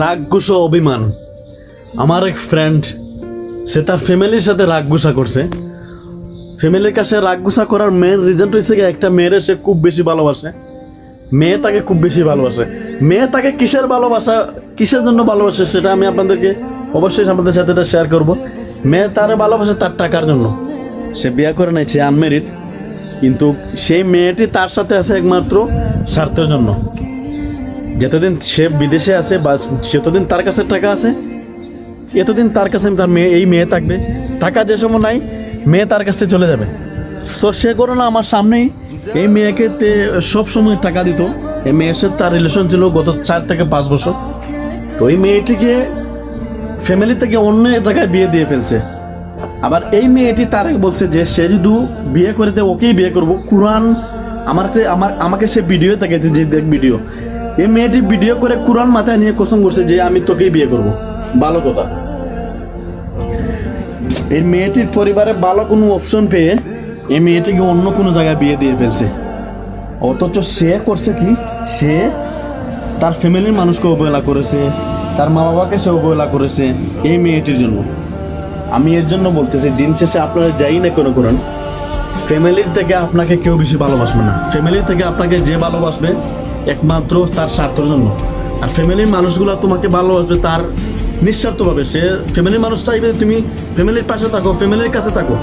রাগ গুসা অভিমান। আমার এক ফ্রেন্ড, সে তার ফ্যামিলির সাথে রাগ গুসা করছে। ফ্যামিলির কাছে রাগ গুসা করার মেন রিজনটা হচ্ছে একটা মেয়ের সে খুব বেশি ভালোবাসে। মেয়ে তাকে খুব বেশি ভালোবাসে। মেয়ে তাকে কিসের জন্য ভালোবাসে সেটা আমি আপনাদেরকে অবশ্যই আপনাদের সাথে এটা শেয়ার করব। মেয়ে তারে ভালোবাসে তার টাকার জন্য। সে বিয়ে করে নাই, সে আনমেরিড, কিন্তু সেই মেয়েটি তার সাথে আছে একমাত্র স্বার্থের জন্য। যতদিন সে বিদেশে আছে বা যতদিন তার কাছে টাকা আছে, এতদিন তার কাছে তার মেয়ে থাকবে। টাকা যে সময় নাই, মেয়ে তার কাছে চলে যাবে। তো সে করে না, আমার সামনেই এই মেয়েকে সব সময় টাকা দিত। এই মেয়ের সাথে তার রিলেশন ছিল গত 4 থেকে 5 বছর। তো এই মেয়েটিকে ফ্যামিলি থেকে অন্য জায়গায় বিয়ে দিয়ে ফেলছে। আবার এই মেয়েটি তার বলছে যে সে যদি বিয়ে করে দেয় ওকেই বিয়ে করবো। কুরআন আমাকে সে ভিডিও দেখাইছে, যে দেখ ভিডিও, এই মেয়েটি ভিডিও করে কুরআন মাথায় নিয়ে কসম করছে যে আমি তোকেই বিয়ে করব। ভালো কথা। এই মেয়েটির পরিবারে ভালো কোনো অপশন পেয়ে এই মেয়েটিকে অন্য কোনো জায়গায় বিয়ে দিয়ে ফেলছে। অথচ সে করছে কি, সে তার ফ্যামিলির মানুষকে অবহেলা করেছে, তার মা বাবাকে সে অবহেলা করেছে এই মেয়েটির জন্য। আমি এর জন্য বলতেছি, দিন শেষে আপনারা যাই না কোনো করেন, ফ্যামিলির থেকে আপনাকে কেউ বেশি ভালোবাসবে না। ফ্যামিলির থেকে আপনাকে যে ভালোবাসবে একমাত্র তার স্বার্থের জন্য। আর ফ্যামিলির মানুষগুলো তোমাকে ভালোবাসবে তার নিঃস্বার্থভাবে। সে ফ্যামিলির মানুষ চাইবে তুমি ফ্যামিলির পাশে থাকো, ফ্যামিলির কাছে থাকো।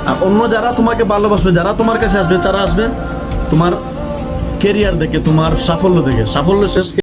আর অন্য যারা তোমাকে ভালোবাসবে, যারা তোমার কাছে আসবে, যারা আসবে তোমার কেরিয়ার দেখে, তোমার সাফল্য দেখে। সাফল্য শেষ